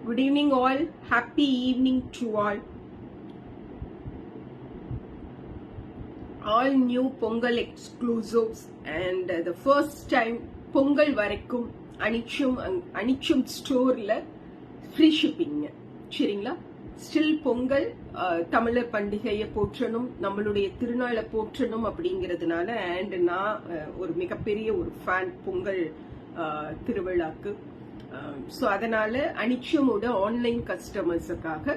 Good evening all. Happy evening to all. All new Pongal exclusives and the first time Pongal வரைக்கும் அனிச்சம் ஸ்டோர்ல free shipping. சரிங்களா? Still Pongal தமிழர் பண்டிகையை போற்றணும், நம்மளுடைய திருநாளை போற்றணும் அப்படிங்கிறதுனால அண்ட் நான் ஒரு மிகப்பெரிய ஒரு ஃபேன் பொங்கல் திருவிழாக்கு. ஸோ அதனால அனிச்சமோட ஆன்லைன் கஸ்டமர்ஸுக்காக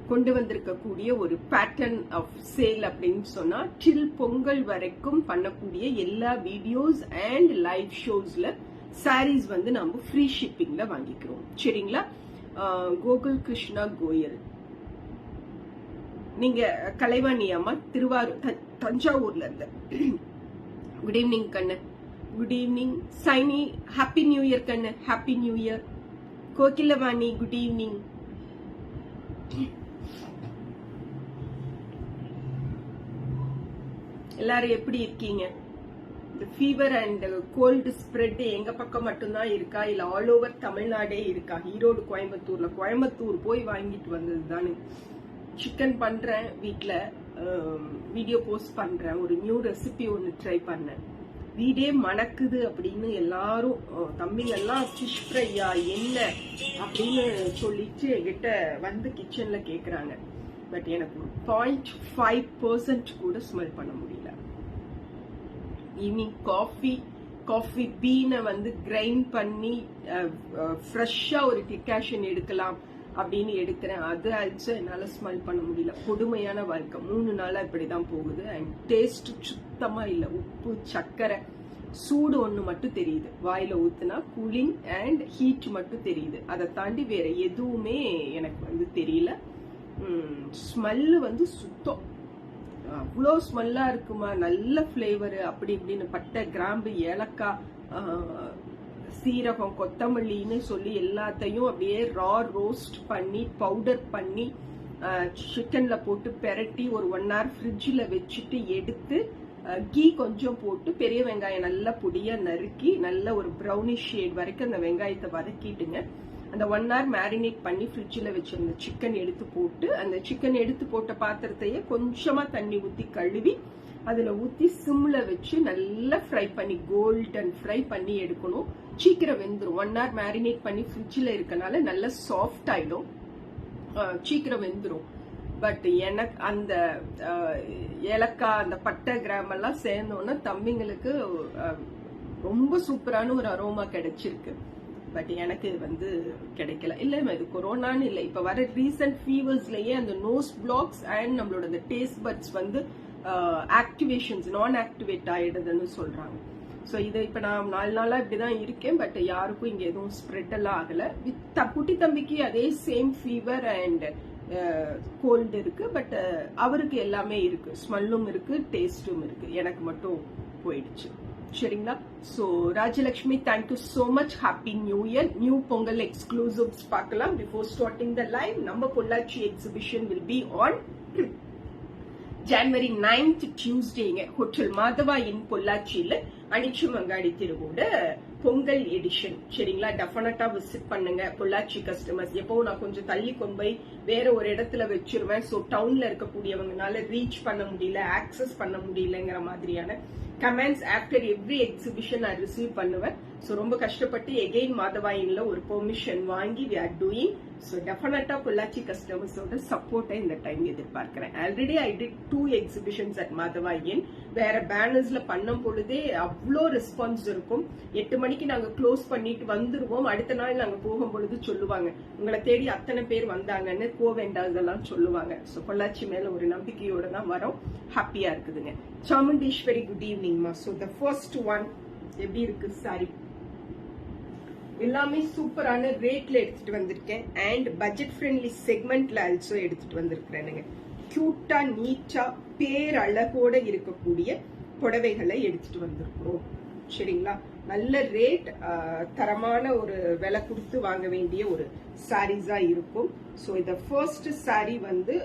கொண்டு வந்திருக்கக்கூடிய ஒரு பேட்டர்ன் ஆஃப் சேல் அப்படின்னு சொன்னா டில் பொங்கல் வரைக்கும் பண்ணக்கூடிய எல்லா வீடியோஸ் அண்ட் லைவ் ஷோஸ்ல சாரீஸ் வந்து நம்ம ஃப்ரீ ஷிப்பிங்ல வாங்கிக்கிறோம். சரிங்களா? கோகுல் கிருஷ்ணா கோயல், நீங்க கலைவாணி அம்மா திருவாரூர் தஞ்சாவூர்ல இருந்து. குட் ஈவினிங் கண்ணு. Good evening Saini. Happy new year கண்ணு. Happy new year. Kokilavani good evening. எல்லாரும் எப்படி இருக்கீங்க? இந்த ஃபீவர் அண்ட் கோல்டு ஸ்ப்ரெட் எங்க பக்கம் மட்டும்தான் இருக்கா இல்ல ஆல் ஓவர் தமிழ்நாடே இருக்கா? ஈரோடு கோயம்புத்தூர் போய் வாங்கிட்டு வந்தது தானே. சிக்கன் பண்றேன் வீட்ல, வீடியோ போஸ்ட் பண்றேன். ஒரு நியூ ரெசிபி ஒன்னு ட்ரை பண்ணேன். வீடே மணக்குது அப்படின்னு எல்லாரும் தம்பிங்க எல்லாம் ஃபிஷ் ஃப்ரையா என்ன அப்படின்னு சொல்லிட்டு என்கிட்ட வந்து கிச்சன்ல கேக்குறாங்க. பட் எனக்கு 0.5% கூட ஸ்மெல் பண்ண முடியல. ஈவினிங் காஃபி பீனை வந்து கிரைண்ட் பண்ணி ஃப்ரெஷ்ஷா ஒரு டிகாஷன் எடுக்கலாம் அப்படின்னு எடுக்கிறேன். அது ஆயிடுச்சு, என்னால ஸ்மெல் பண்ண முடியல. கொடுமையான வாழ்க்கை 3 நாளா இப்படிதான் போகுது. அண்ட் டேஸ்ட் சுத்தமா இல்ல. உப்பு சர்க்கரை சூடு ஒண்ணு மட்டும் தெரியுது. வாயில ஊத்துனா கூலிங் அண்ட் ஹீட் மட்டும் தெரியுது. அதை தாண்டி வேற எதுவுமே எனக்கு வந்து தெரியல. ஸ்மெல்லு வந்து சுத்தம். அவ்வளோ ஸ்மெல்லா இருக்குமா, நல்ல பிளேவர். அப்படி இப்படின்னு பட்டை கிராம்பு ஏலக்காய் சீரகம் கொத்தமல்லின்னு சொல்லி எல்லாத்தையும் அப்படியே ரா ரோஸ்ட் பண்ணி பவுடர் பண்ணி சிக்கன்ல போட்டு பெரட்டி ஒரு 1 hour ஃப்ரிட்ஜில் வச்சுட்டு எடுத்து கீ கொஞ்சம் போட்டு பெரிய வெங்காயம் நல்லா பொடியா நறுக்கி நல்ல ஒரு ப்ரௌனிஷ் ஷேட் வரைக்கும் அந்த வெங்காயத்தை வதக்கிட்டுங்க. அந்த 1 hour மேரினேட் பண்ணி ஃப்ரிட்ஜில் வச்சிருந்த சிக்கன் எடுத்து போட்டு அந்த சிக்கன் எடுத்து போட்ட பாத்திரத்தையே கொஞ்சமா தண்ணி ஊற்றி கழுவி அதுல ஊத்தி சிம்ல வச்சு நல்லா ஃப்ரை பண்ணி கோல்டன் ஃப்ரை பண்ணி எடுக்கணும். சீக்கிரம் வெந்துடும். 1 hour மேரினேட் பண்ணி ஃப்ரிட்ஜில் இருக்கனால நல்லா சாஃப்ட் ஆயிடும், சீக்கிரம் வெந்துடும். பட் எனக்கு அந்த ஏலக்காய் அந்த பட்டை கிராமெல்லாம் சேர்ந்தோன்னா தம்பிங்களுக்கு ரொம்ப சூப்பரான ஒரு அரோமா கிடைச்சிருக்கு. பட் எனக்கு இது வந்து கிடைக்கல. இல்ல இது கொரோனான்னு இல்லை, இப்ப வர ரீசன்ட் ஃபீவர்ஸ்லயே அந்த நோஸ் பிளாக்ஸ் அண்ட் நம்மளோட அந்த டேஸ்ட் பட்ஸ் வந்து ஆக்டிவேஷன்ஸ் நான் ஆக்டிவேட் ஆயிடுதுன்னு சொல்றாங்க. ஸோ இதை இப்ப நான் 4 நாளா இப்படிதான் இருக்கேன். பட் யாருக்கும் இங்க எதுவும் ஸ்ப்ரெட் எல்லாம் ஆகல. குட்டி தம்பிக்கு அதே சேம் ஃபீவர் அண்ட் கோல்டு இருக்கு. பட் அவருக்கு எல்லாமே இருக்கு, ஸ்மெல்லும் இருக்கு, டேஸ்டும் இருக்கு. எனக்கு மட்டும் போயிடுச்சு. சரிங்களா? So Rajalakshmi, thank you so much. Happy new year. New Pongal exclusives பார்க்கலாம். பிஃபோர் ஸ்டார்டிங் த லைவ், நம்ம Pollachi exhibition will be on January 9th டியூஸ்டேங்க. ஹோட்டல் மாதவா இன் பொள்ளாச்சியில அனிச்சம் அங்காடி திருவோட பொங்கல் எடிஷன். சரிங்களா, டெஃபினட்டா விசிட் பண்ணுங்க பொள்ளாச்சி கஸ்டமர்ஸ். எப்பவும் நான் கொஞ்சம் தள்ளி கொண்டு போய் வேற ஒரு இடத்துல வச்சிருவேன். ஸோ டவுன்ல இருக்கக்கூடியவங்கனால ரீச் பண்ண முடியல, ஆக்சஸ் பண்ண முடியலங்கிற மாதிரியான கமெண்ட்ஸ் ஆஃப்டர் எவ்ரி எக்ஸிபிஷன் நான் ரிசீவ் பண்ணுவேன். ஸோ ரொம்ப கஷ்டப்பட்டு எகெயின் மாதவாயின்ல ஒரு பெர்மிஷன் வாங்கி வி ஆர் டூயிங். ஸோ டெஃபினட்டா பொள்ளாச்சி கஸ்டமர்ஸோட சப்போர்ட்டை இந்த டைம் எதிர்பார்க்கிறேன். Already I did 2 exhibitions at Madhava Inn. வேற பேனர்ஸ்ல பண்ணும் பொழுதே அவ்வளோ ரெஸ்பான்ஸ் இருக்கும். 8 மணிக்கு நாங்க க்ளோஸ் பண்ணிட்டு வந்துருவோம். அடுத்த நாள் நாங்க போகும் பொழுது சொல்லுவாங்க, உங்களை தேடி அத்தனை பேர் வந்தாங்கன்னு, கோவேண்டாதெல்லாம் சொல்லுவாங்க. ஸோ பொள்ளாச்சி மேல ஒரு நம்பிக்கையோட தான் வரோம். ஹாப்பியா இருக்குதுங்க. சாமுண்டீஸ்வரி, குட் ஈவினிங்மா. ஸோ த ஃபர்ஸ்ட் ஒன் எப்படி இருக்கு சாரி, எல்லாமே சூப்பரான ரேட்ல எடுத்துட்டு வந்திருக்கேன். அண்ட் பட்ஜெட் ஃப்ரெண்ட்லி செக்மெண்ட்ல ஆல்சோ எடுத்துட்டு வந்திருக்கிறேனுங்க. கியூட்டா நீட்டா பேரழகோட இருக்கக்கூடிய புடவைகளை எடுத்துட்டு வந்திருக்கிறோம். சரிங்களா, நல்ல ரேட், தரமான ஒரு விலை கொடுத்து வாங்க வேண்டிய ஒரு சாரீஸா இருக்கும். ஸோ இந்த ஃபர்ஸ்ட் சாரி வந்து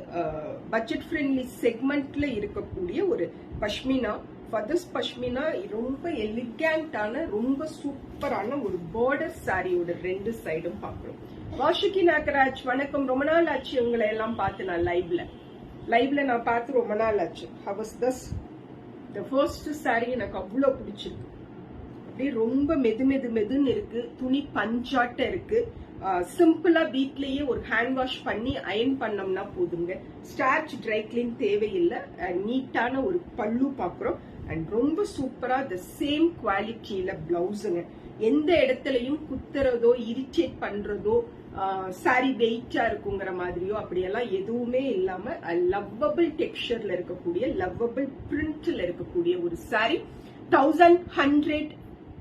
பட்ஜெட் ஃப்ரெண்ட்லி செக்மெண்ட்ல இருக்கக்கூடிய ஒரு பஷ்மினா. For this பஷ்மினா ரொம்ப எலிகண்டான, ரொம்ப சூப்பரான ஒரு பார்டர் சாரியோட 2 சைடும் பார்க்கிறோம். வாசுகி நாகராஜ் வணக்கம். ரொம்ப நாள் ஆச்சு உங்களை எல்லாம் பார்த்து. நான் லைவ்ல நான் பார்த்து ரொம்ப நாள் ஆச்சு. How was this? The first saree எனக்கு அவ்வளவு பிடிச்சிருக்கு. அப்படியே ரொம்ப மெதுன்னு இருக்கு. துணி பஞ்சாட்ட இருக்கு. சிம்பிளா வீட்லயே ஒரு ஹேண்ட் வாஷ் பண்ணி அயன் பண்ணோம்னா போதுங்க. ஸ்டார்ச் ட்ரை கிளீன் தேவையில்லை. நீட்டான ஒரு பல்லு பாக்குறோம். அண்ட் ரொம்ப சூப்பரா த சேம் குவாலிட்டியில பிளவுஸுங்க. எந்த இடத்துலயும் குத்துறதோ இரிட்டேட் பண்றதோ சாரி வெயிட்டா இருக்குங்கிற மாதிரியோ அப்படியெல்லாம் எதுவுமே இல்லாம லவ்வபிள் டெக்ஸ்சர்ல இருக்கக்கூடிய, லவ்வபிள் பிரிண்ட்ல இருக்கக்கூடிய ஒரு சாரி. 1100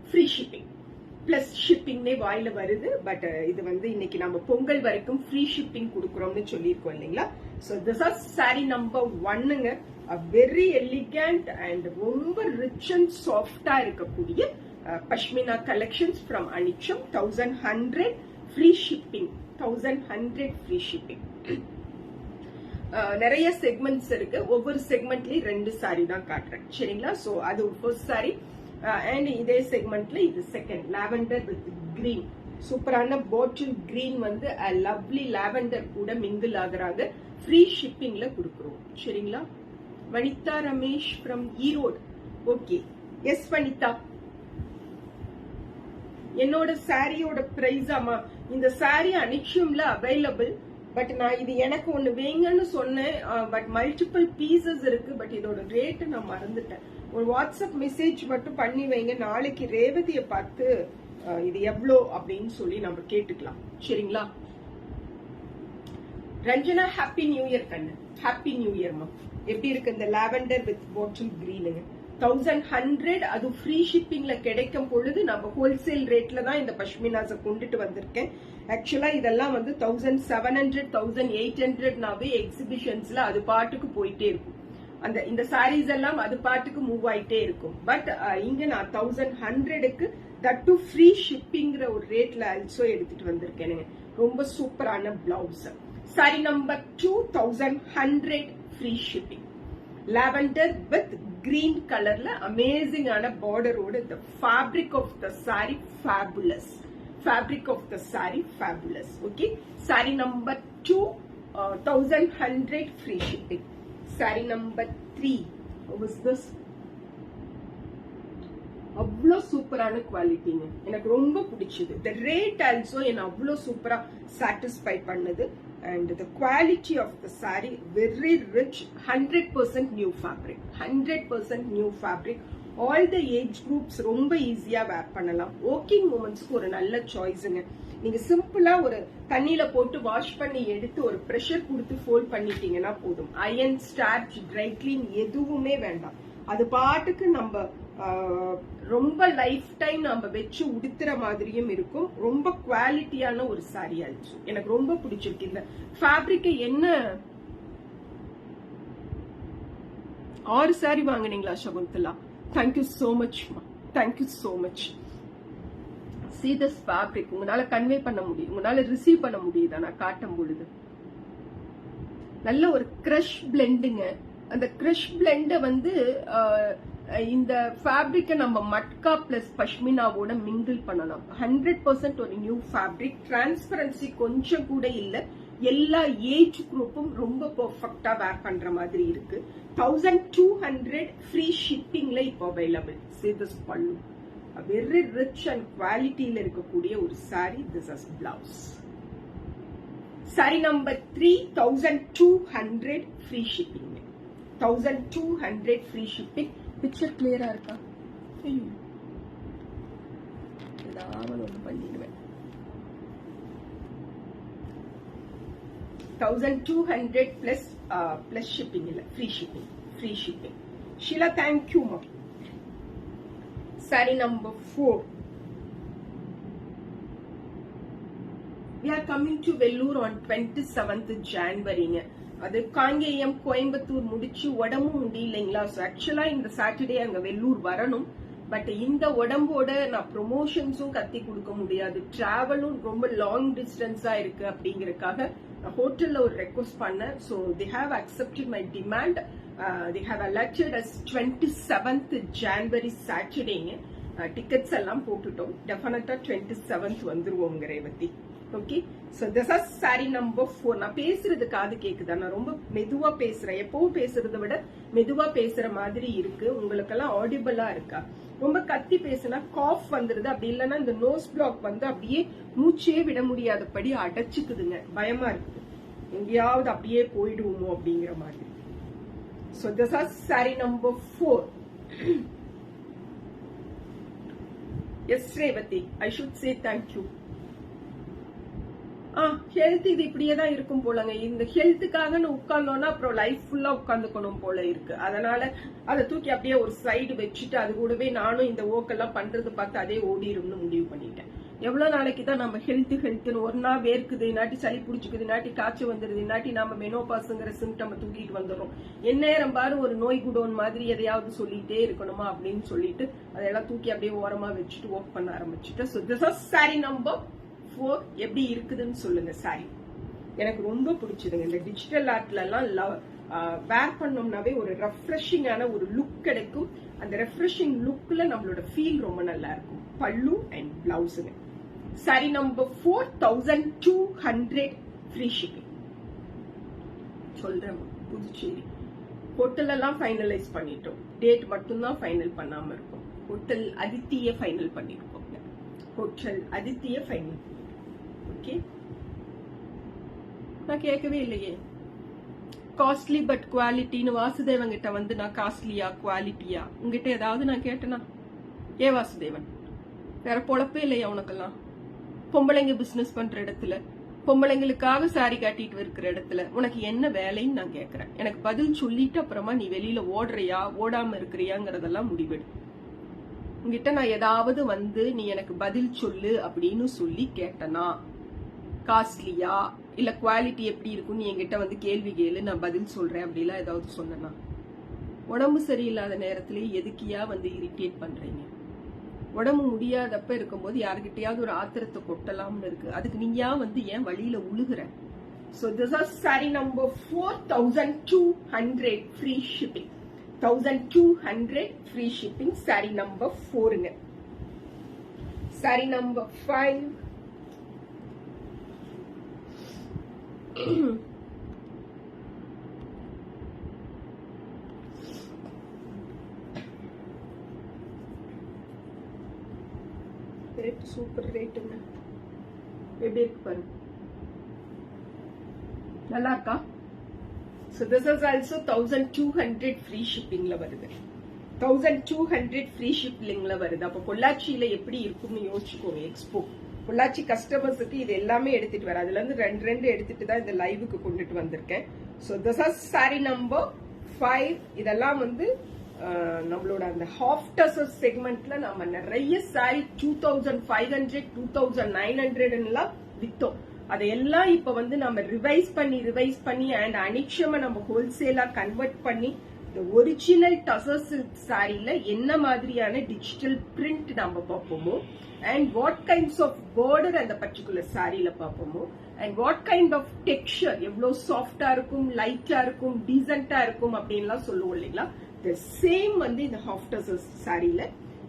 ஃப்ரீ ஷிப்பிங் பிளஸ் ஷிப்பிங்னே வாயில வருது. பட் இது வந்து இன்னைக்கு நம்ம பொங்கல் வரைக்கும் ஃப்ரீ ஷிப்பிங் கொடுக்குறோம்னு சொல்லியிருக்கோம் இல்லைங்களா. So this are sari number 1ங்க. வெரி எலிகண்ட் அண்ட் ரொம்ப ரிச் அண்ட் சாஃப்டா இருக்கக்கூடிய pashmina collections from Anicham. 1100 free shipping. 1100 free shipping. நிறைய செக்மெண்ட்ஸ் இருக்கு. ஒவ்வொரு செக்மெண்ட்லயும் 2 சாரி தான் காட்டுறேன். சரிங்களா, சோ அது ஃபர்ஸ்ட் சாரி. அண்ட் இதே செக்மெண்ட்ல இது செகண்ட், லாவெண்டர் வித் கிரீன். சூப்பரான பாட்டில் கிரீன் வந்து லவ்லி லாவெண்டர் கூட மிங்கிள் ஆகுறாங்க. ஃப்ரீ ஷிப்பிங்ல கொடுக்குறோம். சரிங்களா. Vanitha Ramesh from Erode. Okay, yes Vanitha. என்னோட சாரியோட பிரைஸ், ஆமா இந்த சாரி அனிச்சம்ல அவைலபிள். பட் நான் இது எனக்கு ஒண்ணு வேங்கன்னு சொன்னேன். பட் மல்டிபிள் பீசஸ் இருக்கு. பட் இதோட ரேட் நான் மறந்துட்டேன். ஒரு வாட்ஸ்அப் மெசேஜ் மட்டும் பண்ணி வைங்க. நாளைக்கு ரேவதியை பார்த்து இது எவ்வளோ அப்படின்னு சொல்லி நம்ம கேட்டுக்கலாம். சரிங்களா. ரஞ்சனா, ஹாப்பி நியூ இயர் கண்ணு. ஹாப்பி நியூ இயர்மா. எப்படி இருக்கு இந்த லாவெண்டர் வித் பாட்டில் கிரீனுங்க. 1100 அது ஃப்ரீ ஷிப்பிங்ல கிடைக்கும் பொழுது நம்ம ஹோல்சேல் ரேட்ல தான் இந்த பஷ்மினாஸை கொண்டுட்டு வந்திருக்கேன். ஆக்சுவலா இதெல்லாம் வந்து 1700 1800 எக்ஸிபிஷன்ஸ்ல அது பாட்டுக்கு போயிட்டே இருக்கும். இந்த சாரீஸ் எல்லாம் அது பாட்டுக்கு மூவ் ஆயிட்டே இருக்கும். பட் இங்க நான் 1100க்கு தட் டு ஃப்ரீ ஷிப்பிங்கிற ஒரு ரேட்ல ஆல்சோ எடுத்துட்டு வந்திருக்கேனுங்க. ரொம்ப சூப்பரான blouse. Sari number 2, 1100 free shipping. Lavender with green கலர்ல அமேசிங்கான பார்டரோட. the fabric of the saree fabulous. Fabric of the saree fabulous. Okay, saree number 2, 1100 free shipping. Saree number 3, what was this? அவ்வளோ சூப்பரான குவாலிட்டிங்க. எனக்கு ரொம்ப பிடிச்சது. the rate also என்ன அவ்வளோ சூப்பரா சாட்டிஸ்ஃபை பண்ணுது. and the quality of the saree very rich. 100% new fabric. 100% new fabric. all the age groups ரொம்ப ஈஸியா வேர் பண்ணலாம். ஒர்க்கிங் உமன்ஸ்க்கு ஒரு நல்ல சாய்ஸுங்க. நீங்க சிம்பிளா ஒரு தண்ணியில போட்டு வாஷ் பண்ணி எடுத்து ஒரு ப்ரெஷர் கொடுத்து ஃபோல்ட் பண்ணிட்டீங்கன்னா போதும். அயன், ஸ்டார்ச், ட்ரை கிளீன் எதுவுமே வேண்டாம். அது பாட்டுக்கு நம்ம ரொம்ப லைஃப் டைம் நம்ம வச்சு உடுத்துற மாதிரியும் இருக்கும். ரொம்ப குவாலிட்டியான ஒரு சாரி ஆச்சு. எனக்கு ரொம்ப பிடிச்சிருக்கு. இந்த ஃபேப்ரிக் என்ன 6 சாரி வாங்கினீங்களா Shakuntala? Thank you so much. Thank you so much. see this fabric. உங்களால கன்வே பண்ண முடியும், உங்களால ரிசீவ் பண்ண முடியுதா நான் காட்டும் பொழுது? நல்ல ஒரு கிரஷ் பிளெண்டுங்க. அந்த கிரஷ் பிளெண்ட வந்து இந்த ஃபேப்ரிக்கை நம்ம மட்கா பிளஸ் பஷ்மினாவோட மிங்கிள் பண்ணலாம். 100% ஒரு நியூ ஃபேப்ரிக். டிரான்ஸ்பரன்சி கொஞ்சம் கூட இல்ல. எல்லா ஏஜ் குரூப்பும் ரொம்ப பெர்ஃபெக்ட்டா வேர் பண்ற மாதிரி இருக்கு. 1200 ஃப்ரீ ஷிப்பிங்ல இப்போ available. See this pallu, a very rich and qualityல இருக்கக்கூடிய ஒரு saree. This is blouse. Saree number 3, 1200 free shipping. 1200 free shipping. Picture clear ஆ இருக்கா? ஏதாவது ஒன்று பண்ணிடுவேன். 1200 plus shipping இல்ல, free shipping. Sheila, thank you ma. Saree number 4. We are coming to Vellore on 27th January. அது காங்கேயம் கோயம்புத்தூர் முடிச்சு உடம்பு முடியலைங்களா. ஸோ ஆக்சுவலா இந்த சாட்டர்டே அங்க வெள்ளூர் வரணும். பட் இந்த உடம்போட நான் ப்ரொமோஷன்ஸும் கத்தி கொடுக்க முடியாது. டிராவலும் ரொம்ப லாங் டிஸ்டன்ஸா இருக்கு அப்படிங்கறதுக்காக நான் ஹோட்டல்ல ஒரு ரெக்வஸ்ட் பண்ணேன். So they have accepted my demand. They have alerted us 27th January சாட்டர்டேங்க. டிக்கெட்ஸ் எல்லாம் போட்டுட்டோம். டெஃபினட்டா 27th வந்துருவோம் Revathi. Okay, so this is sari number 4. நான் பேசுறது காது கேக்குதா? நான் ரொம்ப மெதுவா பேசுறேன். எப்பவும் பேசுறதை விட மெதுவா பேசுற மாதிரி இருக்கு. உங்களுக்கெல்லாம் ஆடிபிளா இருக்கா? ரொம்ப கத்தி பேசுனா காஃப் வந்துருது. அப்படி இல்லைன்னா இந்த நோஸ் பிளாக் வந்து அப்படியே மூச்சே விட முடியாதபடி அடைச்சுக்குதுங்க. பயமா இருக்குது, எங்கேயாவது அப்படியே போயிடுவோமோ அப்படிங்கிற மாதிரி. So this is sari number 4. Yes Revathi, I should say thank you. Health இது இப்படியே தான் இருக்கும் போலங்க. இந்த ஹெல்த்துக்காக உட்கார்ந்தோம்னா அப்புறம் லைஃப் ஃபுல்லா உட்கார்ந்துக்கணும் போல இருக்கு. அதனால அதை தூக்கி அப்படியே ஒரு சைடு வச்சுட்டு அது கூடவே நானும் இந்த ஒர்க்கெல்லாம் பண்றது பார்த்து அதே ஓடிடும்னு முடிவு பண்ணிட்டேன். எவ்வளவு நாளைக்கு தான் நம்ம ஹெல்த்னு ஒரு நாள் வேர்க்குது, இன்னாட்டி சளி பிடிச்சிக்குது, இன்னாட்டி காய்ச்சல் வந்துருது, இன்னாட்டி நம்ம மெனோபாஸ்ங்கிற சிம்டம் தூக்கிட்டு வந்துடும். எந்நேரம் பாரு ஒரு நோய் குடோன் மாதிரி எதையாவது சொல்லிட்டே இருக்கணுமா அப்படின்னு சொல்லிட்டு அதெல்லாம் தூக்கி அப்படியே ஓரமா வச்சுட்டு ஒர்க் பண்ண ஆரம்பிச்சுட்டேன். So this is sari number 4. எப்படி இருக்குதுன்னு சொல்லுங்க. சாரி எனக்கு ரொம்ப பிடிச்சதுங்க. இந்த டிஜிட்டல் ஆர்ட்ல எல்லாம் வேர் பண்ணோம்னாவே ஒரு ரெஃப்ரெஷிங்கான ஒரு லுக் கிடைக்கும். அந்த ரெஃப்ரெஷிங் லுக்ல நம்மளோட ஃபீல் ரொம்ப நல்லா இருக்கும். பல்லு அண்ட் பிளவுஸுங்க. Sari number 4, 1200 free shipping. சொல்றேன், புதுச்சேரி ஹோட்டல் எல்லாம் ஃபைனலைஸ் பண்ணிட்டோம். டேட் மட்டும்தான் ஃபைனல் பண்ணாம இருக்கும். ஹோட்டல் அதித்திய ஃபைனல் பண்ணிருக்கோம். Hotel Adithya final. ஓகே, நான் கேட்கவே இல்லையே. காஸ்ட்லி பட் குவாலிட்டின்னு வாசுதேவன் கிட்ட வந்து நான் காஸ்ட்லியா குவாலிட்டியா உங்ககிட்ட ஏதாவது நான் கேட்டேனா? ஏ வாசுதேவன், வேற பொழப்பே இல்லையா உனக்கெல்லாம்? பொம்பளைங்க பிசினஸ் பண்ற இடத்துல, பொம்பளைங்களுக்காக சாரி காட்டிட்டு இருக்கிற இடத்துல உனக்கு என்ன வேலைன்னு நான் கேட்கறேன். எனக்கு பதில் சொல்லிட்டு அப்புறமா நீ வெளியில ஓடுறியா ஓடாம இருக்கிறியாங்கிறதெல்லாம் முடிவெடு. உங்ககிட்ட நான் ஏதாவது வந்து நீ எனக்கு பதில் சொல்லு அப்படின்னு சொல்லி கேட்டனா, காஸ்ட்லியா இல்ல குவாலிட்டி எப்படி இருக்கும் நீ என்கிட்ட வந்து கேள்வி கேளு, நான் பதில் சொல்றேன் அப்படிலாம் ஏதாவது சொன்னா? உடம்பு சரியில்லாத நேரத்திலேயே எதுக்கியா வந்து இரிட்டேட் பண்றீங்க? உடம்பு முடியாதப்ப இருக்கும்போது யாருக்கிட்டையாவது ஒரு ஆத்திரத்தை கொட்டலாம்னு இருக்கு. அதுக்கு நீங்க வந்து ஏன் வழியில உழுகுற? So this is saree number 4, 1200 free shipping. 1200 free shipping. Saree number 4. Saree number 5. Super ரேட்டுங்க. எப்படி இருக்கு பாருங்க, நல்லா இருக்கா? So this is also 1200 free shipping ல வருது. 1200 free shipping ல வருது. அப்ப பொள்ளாச்சியில எப்படி இருக்கும்னு யோசிச்சுக்கோங்க. எக்ஸ்போ பொள்ளாச்சி கஸ்டமர்ஸுக்கு இது எல்லாமே எடுத்துட்டு வர, அதுல இருந்து ரெண்டு எடுத்துட்டு தான் இந்த லைவுக்கு கொண்டுட்டு வந்திருக்கேன். So this is saree number 5. இதெல்லாம் வந்து நம்மளோட அந்த ஹாஃப் டசர் செக்மெண்ட்ல நம்ம நிறைய சாரி 2500 2900 வித்தோம். அதையெல்லாம் இப்ப வந்து நம்ம ரிவைஸ் பண்ணி அண்ட் அனிக்ஷமா நம்ம ஹோல்சேலா கன்வெர்ட் பண்ணி இந்த ஒரிஜினல் டசர் சில்க் சாரில என்ன மாதிரியான டிஜிட்டல் பிரிண்ட் நம்ம பார்ப்போமோ, and what kinds of border அந்த பர்டிகுலர் சாரியில பார்ப்போமோ, and what kind of texture, எவ்வளவு சாஃப்டா இருக்கும், லைட்டா இருக்கும், டீசென்டா இருக்கும் அப்படின்லாம் சொல்லுவோம் இல்லைங்களா? The same வந்து இந்த half tassels சாரியில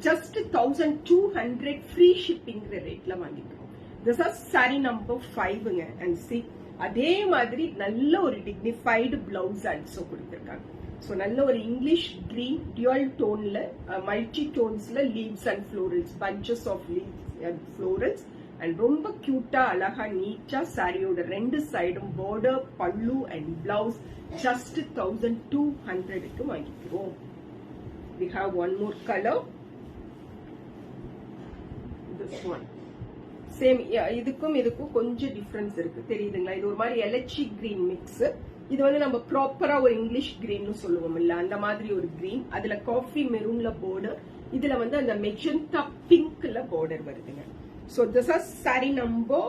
just 1200 free shipping ரேட்ல வாங்கிக்கிறோம். This is saree number 5ங்க. And see, அதே மாதிரி நல்ல ஒரு dignified blouse also கொடுத்திருக்காங்க. So நல்ல ஒரு English green dual toneல multi tonesல leaves and florals, bunches of leaves and florals, and ரொம்ப கியூட்டா அழகா நீட்டா சாரியோட ரெண்டு சைடும் border, பல்லு and blouse just 1200க்கு வாங்கிக்கிறோம். We have one more color. This one. Same இதுக்கும் கொஞ்சம் டிஃபரன்ஸ் இருக்கு தெரியுதுங்களா? இது ஒரு மாதிரி எலச்சி கிரீன் மிக்ஸ். இது வந்து நம்ம ப்ராப்பரா ஒரு இங்கிலீஷ் கிரீன் சொல்லுவோம் இல்ல, அந்த மாதிரி ஒரு கிரீன். அதுல காஃபி மெரூன்ல பார்டர், இதுல வந்து அந்த மெஜந்தா பிங்க்ல பார்டர் வருதுங்க. So this is saree number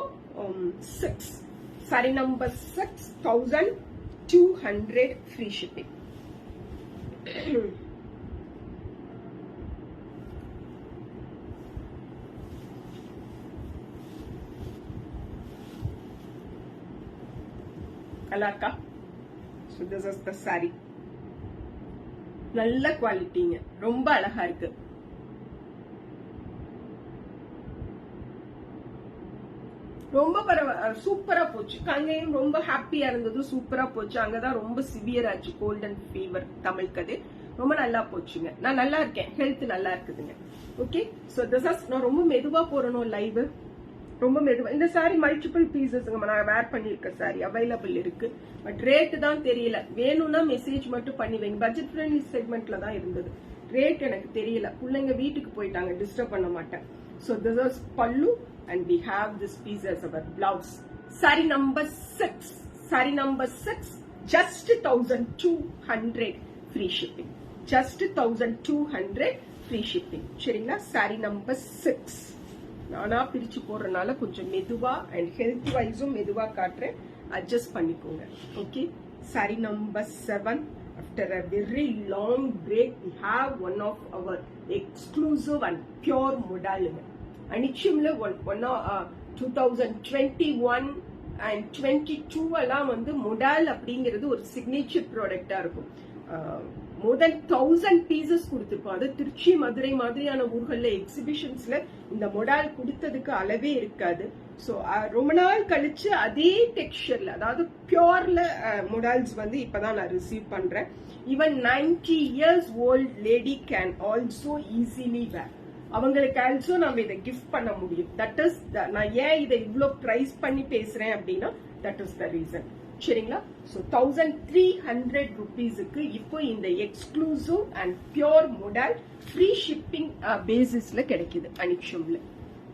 6. Saree number 6, 1200 free shipping. அழகா. So this is the saree. நல்ல குவாலிட்டிங்க, ரொம்ப அழகா இருக்கு. ரொம்ப சூப்பரா போச்சு. கங்கையும் ரொம்ப ஹாப்பியா இருந்தது, சூப்பரா போச்சு. அங்கதான் ரொம்ப சிவியர் ஆச்சு கோல்ட் அண்ட் ஃபீவர் தமிழ் கதை. ரொம்ப நல்லா போச்சுங்க. நான் நல்லா இருக்கேன், ஹெல்த் நல்லா இருக்குதுங்க. Okay, so this is. நான் ரொம்ப மெதுவா போறணும் லைவ், ரொம்ப மெதுவா. இந்த சாரி மல்டிபிள் பீசஸ்ங்க, நான் வேர் பண்ணிருக்க சாரி அவைலபிள் இருக்கு. பட் ரேட் தான் தெரியல. வேணும்னா மெசேஜ் மட்டும் பண்ணி வைங்க. பட்ஜெட் ஃப்ரெண்ட்லி செக்மெண்ட்ல தான் இருந்தது. ரேட் எனக்கு தெரியல. பிள்ளைங்க வீட்டுக்கு போயிட்டாங்க, டிஸ்டர்ப் பண்ண மாட்டேன். So this is pallu and we have this piece as our blouse. Saree number 6. Saree number 6, just 1200 free shipping. Just 1200 free shipping. சரிங்களா? Saree number 6. நானா பிரிச்சு போறனால கொஞ்சம் மெதுவா and health wiseம் மெதுவா காட்டுறேன், அட்ஜஸ்ட் பண்ணிக்கோங்க. Okay, saree number 7. After a very long break, we have one of our exclusive and pure modal. அனிச்சம்ல 2021 and 22 எல்லாம் வந்து மொடால் அப்படிங்கிறது ஒரு சிக்னேச்சர் ப்ராடக்டா இருக்கும். more than 1000 பீசஸ் கொடுத்திருப்போம். அது திருச்சி, மதுரை மாதிரியான ஊர்கள்ல எக்ஸிபிஷன்ஸ்ல இந்த மொடால் கொடுத்ததுக்கு அளவே இருக்காது. சோ ரொம்ப நாள் கழிச்சு அதே டெக்ஸ்சர்ல, அதாவது பியூர்ல மொடால்ஸ் வந்து இப்பதான் நான் ரிசீவ் பண்றேன். Even 90 years old lady can also easily wear. அவங்களுக்கு ஆல்சோ நம்ம இதை கிஃப்ட் பண்ண முடியும். தட் இஸ், நான் ஏன் இதை இவ்வளோ பிரைஸ் பண்ணி பேசுறேன் அப்படின்னா தட் இஸ் த ரீசன். சரிங்களா? ஸோ 1300 ருபீஸுக்கு இப்போ இந்த exclusive and pure modal free shipping பேசிஸ்ல கிடைக்குது அனிக்ஷம்ல.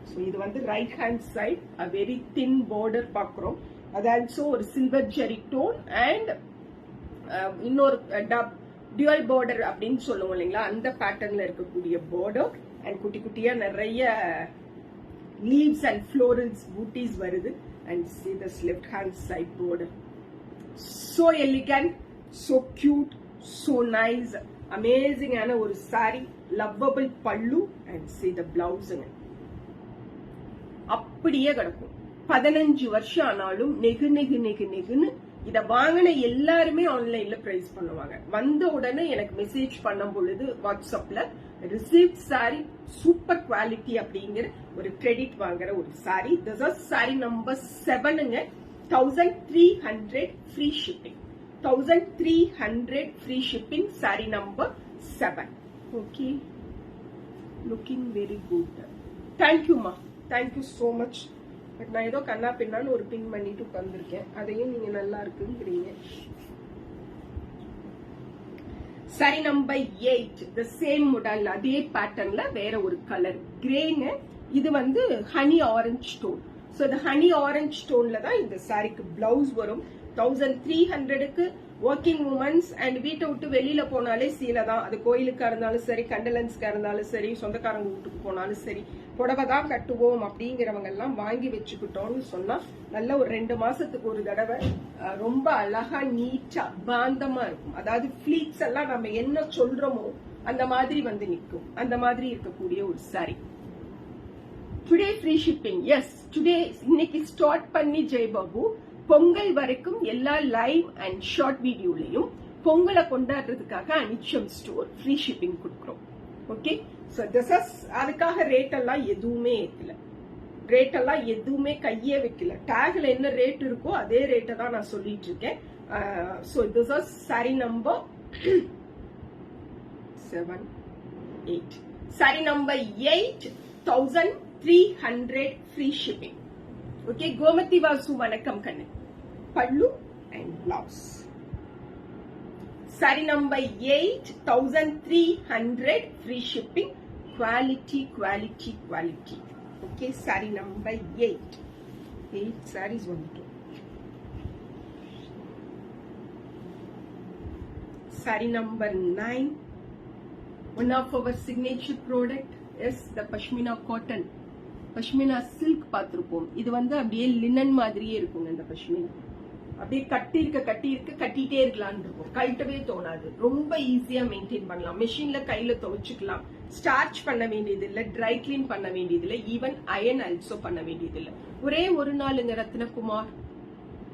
ஸோ இது வந்து right hand side very thin border பார்க்குறோம். அது ஆல்சோ ஒரு சில்வர் ஜெரி டோன் அண்ட் இன்னொரு டியூவல் பார்டர் அப்படின்னு சொல்லுவோம் இல்லைங்களா, அந்த பேட்டர்ன்ல இருக்கக்கூடிய பார்டர் அண்ட் குட்டி குட்டியா நிறைய லீவ்ஸ் அண்ட் ஃப்ளோரல்ஸ் பூட்டிஸ் வருது. And see this left hand side border, so elegant, so cute, so nice, amazing ஆன ஒரு saree, lovable pallu and see the blouse. அப்படியே கிடக்கும். 15 வருஷம் ஆனாலும் நெகு நெகு நெகு நெகுன்னு இத வாங்கின எல்லாருமே ஆன்லைன்ல பிரைஸ் பண்ணுவாங்க. வந்த உடனே எனக்கு மெசேஜ் பண்ணும் பொழுது வாட்ஸ்அப்ல ரிசீவ்ட் சாரி சூப்பர் குவாலிட்டி அப்படிங்கிற ஒரு கிரெடிட் வாங்குற ஒரு sari. This is sari number 7ங்க. 1300 free shipping. 1300 free shipping. Sari number 7. Okay, looking very good. தேங்க்யூமா, தேங்க்யூ சோ மச். பட் நான் ஏதோ கண்ணா பின்னான்னு ஒரு பின் பண்ணிட்டு உட்கார்ந்துருக்கேன், அதையும் நீங்க நல்லா இருக்குங்கிறீங்க. Sari number 8, the same model, அதே பேட்டர்ன்ல வேற ஒரு கலர் கிரேங்க. இது வந்து ஹனி ஆரஞ்சு டோன். சோ இந்த ஹனி ஆரஞ்சு டோன்ல தான் இந்த சாரிக்கு பிளவுஸ் வரும். 1300க்கு ஒர்க்கிங் உமன்ஸ் அண்ட் வீட்டை விட்டு வெளியில போனாலே சீலை தான். அது கோயிலுக்கா இருந்தாலும் சரி, கண்டலன்ஸ்க்கா இருந்தாலும் சரி, சொந்தக்காரங்க வீட்டுக்கு போனாலும் சரி, புடவை தான் கட்டுவோம் அப்படிங்கிறவங்க எல்லாம் வாங்கி வச்சுக்கிட்டோம்னு சொன்னா நல்ல ஒரு 2 மாசத்துக்கு ஒரு தடவை ரொம்ப அழகா நீட்டா பாந்தமா இருக்கும். அதாவது ஃபிளீட்ஸ் எல்லாம் நம்ம என்ன சொல்றோமோ அந்த மாதிரி வந்து நிற்கும். அந்த மாதிரி இருக்கக்கூடிய ஒரு sari. Today free shipping. Yes, today இன்னைக்கு ஸ்டார்ட் பண்ணி ஜெயபாபு பொங்கல் வரைக்கும் எல்லா லைவ் அண்ட் ஷார்ட் வீடியோலையும் பொங்கலை கொண்டாடுறதுக்காக அனிச்சம் ஸ்டோர் ஃப்ரீ ஷிப்பிங் கொடுக்குறோம். ஓகே, சோ திஸ் இஸ் அதுக்காக ரேட் எல்லாம் எதுவுமே ஏத்தல, ரேட் எல்லாம் எதுவுமே கையே வைக்கல. டேக்ல என்ன ரேட் இருக்கோ அதே ரேட்டை தான் நான் சொல்லிட்டு இருக்கேன். So this is sari number 7, 8. Sorry number 8, 1300 free shipping. Okay, Gomathi Vasu வணக்கம் கண்ணு. பல்லு and blouse. Sari number 8, 1300 free shipping. Quality quality quality. Okay, saree number 8. 8 sarees வந்துட்டு. Saree number 9. One of our signature product is the Pashmina cotton. Pashmina silk பார்த்திருப்போம். இது வந்து அப்படியே linen மாதிரியே இருக்குங்க. இந்த பஷ்மினா அப்படியே கட்டிட்டே இருக்கலாம்னு இருக்கும். கழட்டவே தோணாது. ரொம்ப ஈஸியா மெயின்டைன் பண்ணலாம். மெஷின்ல கையில துவைச்சுக்கலாம். ஸ்டார்ச் பண்ண வேண்டியது இல்ல, ட்ரை கிளீன் பண்ண வேண்டியது இல்ல, ஈவன் அயன் ஆல்சோ பண்ண வேண்டியது இல்ல. ஒரே ஒரு நாளுங்க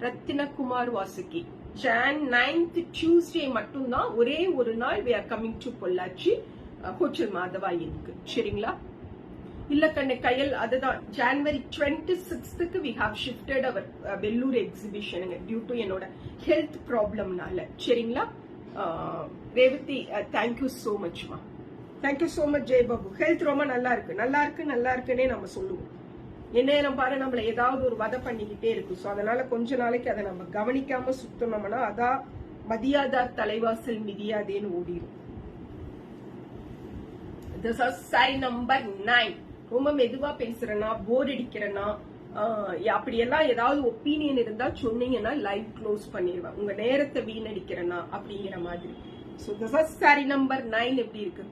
Rathinakumar Vasuki Jan 9th Tuesday மட்டும்தான் ஒரே ஒரு நாள் we are coming to Pollachi hotel Madhava இருக்கு. சரிங்களா? இல்ல கண்ணு கையல் அதுதான் January 26th we have shifted our Vellore exhibition due to என்னோட ஹெல்த் ப்ராப்ளம்னால. சரிங்களா? ரேவதி தேங்க்யூ சோ மச்மா. Thank you so much Jayababu. Health ரொம்ப நல்லா இருக்குன்னே நம்ம சொல்லுவோம். என்ன பாரு நம்மள ஏதாவது ஒரு வதை பண்ணிக்கிட்டே இருக்கு. சோ அதனால கொஞ்ச நாளைக்கு அதை நம்ம கவனிக்காம சுத்தணும்னா அதான் மதியாதார் தலைவாசல் மிதியாதேன்னு ஓடிடும். This is saree number 9. ரொம்ப மெதுவா பேசுறேன்னா போர் அடிக்கிறேன்னா அப்படியெல்லாம் ஏதாவது ஒப்பீனியன் இருந்தா சொன்னீங்கன்னா லைவ் க்ளோஸ் பண்ணிடுவேன். உங்க நேரத்தை வீணடிக்கிறேன்னா அப்படிங்கிற மாதிரி. So this is saree number 9. எப்படி இருக்கு?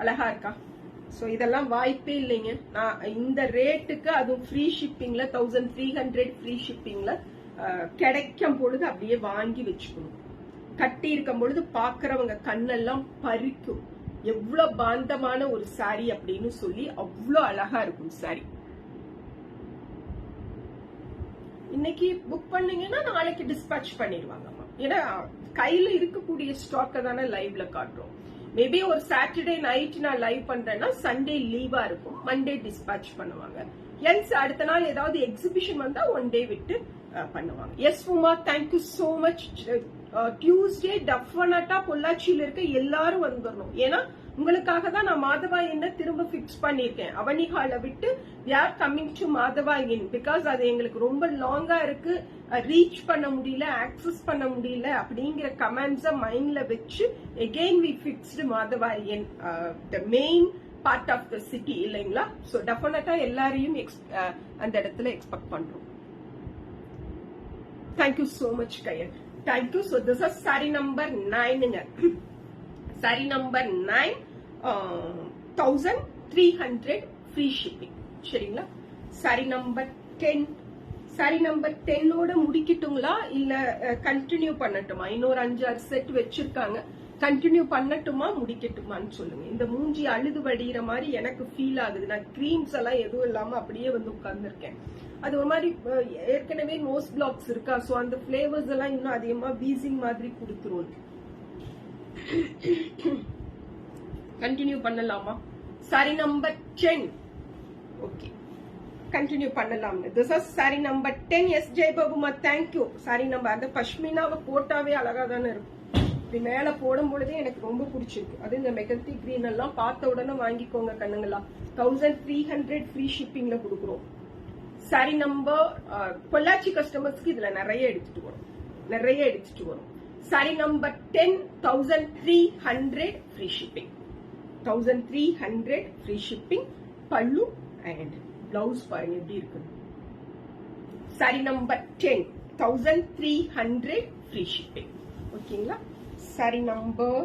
அழகா இருக்கா? சோ இதெல்லாம் வாய்ப்பே இல்லைங்க. நான் இந்த ரேட்டுக்கு அதுவும் ஃப்ரீ ஷிப்பிங்ல 1300 ஃப்ரீ ஷிப்பிங்ல கிடைக்கும் பொழுது அப்படியே வாங்கி வச்சுக்கணும். கட்டி இருக்கும் பொழுது பாக்குறவங்க கண்ணெல்லாம் பறிக்கும். எவ்வளவு பாந்தமான ஒரு சாரி அப்படின்னு சொல்லி அவ்வளவு அழகா இருக்கும் சாரி. இன்னைக்கு புக் பண்ணீங்கன்னா நாளைக்கு டிஸ்பேட்ச் பண்ணிடுவாங்க. ஏன்னா கையில இருக்கக்கூடிய ஸ்டாக்க தானே லைவ்ல காட்டுறோம். மேபி ஒரு சாட்டர்டே நைட் நான் லைவ் பண்றேன்னா சண்டே லீவா இருக்கும், மண்டே டிஸ்பேட்ச் பண்ணுவாங்க. எல்ஸ் அடுத்த நாள் ஏதாவது எக்ஸிபிஷன் வந்தா ஒன் டே விட்டு பண்ணுவாங்க. Yes Uma, thank you so much. Tuesday டெஃபினட்டா பொள்ளாச்சியில இருக்க எல்லாரும் வந்துடணும். ஏன்னா உங்களுக்காக தான் நான் மாதவா என்ன திரும்ப பிக்ஸ் பண்ணிருக்கேன். அவனிகால விட்டு we are coming to Madhava in. Because அது எங்களுக்கு ரொம்ப லாங்கா இருக்கு, ரீச் பண்ண முடியல, ஆக்சஸ் பண்ண முடியல அப்படிங்கிற கமெண்ட்ஸ மைண்ட்ல வச்சு again we fixed Madhava in the main part of the city இல்லைங்களா? சோ டெஃபினட்டா எல்லாரையும் அந்த இடத்துல எக்ஸ்பெக்ட் பண்றோம். Thank you so much Kayal. Thank you. So this is saree number 9. Saree number 9, 1300 free shipping. சரிங்களா? saree number 10. saree number 10 ஓட முடிக்கட்டுங்களா இல்ல continue பண்ணட்டுமா? இன்னொரு 5-6 செட் வச்சிருக்காங்க. கண்டினியூ பண்ணட்டுமா முடிக்கட்டுமான்னு சொல்லுங்க. இந்த மூஞ்சி அழுது வடிகிற மாதிரி எனக்கு ஃபீல் ஆகுது. நான் கிரீம்ஸ் எல்லாம் எதுவும் இல்லாம அப்படியே வந்து உட்கார்ந்துருக்கேன். அது ஒரு மாதிரி ஏற்கனவே நோஸ் பிளாக்ஸ் இருக்கா. சோ அந்த பிளேவர்ஸ் எல்லாம் இன்னும் அதிகமா வீசிங் மாதிரி கொடுத்துரும். கண்டினியூ பண்ணலாமா? சாரி நம்பர் 10. ஓகே, கண்டினியூ பண்ணலாம். This is sari number 10. Yes ஜெயபாபுமா, தேங்க்யூ. சாரி நம்பர் அந்த பஷ்மினாவை போட்டாவே அழகா தானே இருக்கும். இப்படி மேல போடும் பொழுதே எனக்கு ரொம்ப பிடிச்சிருக்கு. அது இந்த மெகந்தி கிரீன் எல்லாம் பார்த்த உடனே வாங்கிக்கோங்க கண்ணுங்களா. 1300 ஃப்ரீ ஷிப்பிங்ல கொடுக்குறோம். சாரி நம்பர் பொள்ளாச்சி கஸ்டமர்ஸ்க்கு இதுல நிறைய எடுத்துட்டு வரும். Sari number 10, 1300 free shipping. 1300 free shipping. பல்லு அண்ட் பிளவுஸ் பாருங்க எப்படி இருக்கு. Sari number 10, 1300 free shipping. ஓகேங்களா? Sari number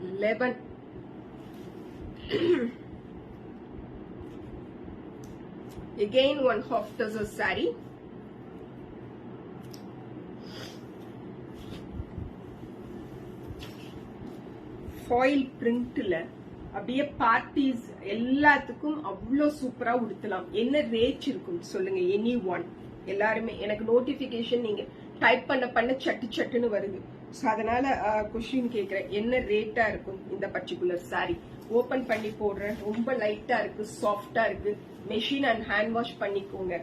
11. Again one half tussar saree. Foil பிரிண்ட்ல அப்படியே பார்ட்டிஸ் எல்லாத்துக்கும் அவ்வளோ சூப்பரா உடுத்தலாம். என்ன ரேட் இருக்கும் சொல்லுங்க? எனி ஒன் எல்லாருமே எனக்கு நோட்டிபிகேஷன் நீங்க டைப் பண்ண சட்டு சட்டுன்னு வருது. ஸோ அதனால கொஸ்டின் கேட்கிறேன், என்ன ரேட்டா இருக்கும் இந்த பர்டிகுலர் சாரி? ஓபன் பண்ணி போடுறேன். ரொம்ப லைட்டா இருக்கு, சாஃப்டா இருக்கு. மெஷின் அண்ட் ஹேண்ட் வாஷ் பண்ணிக்கோங்க.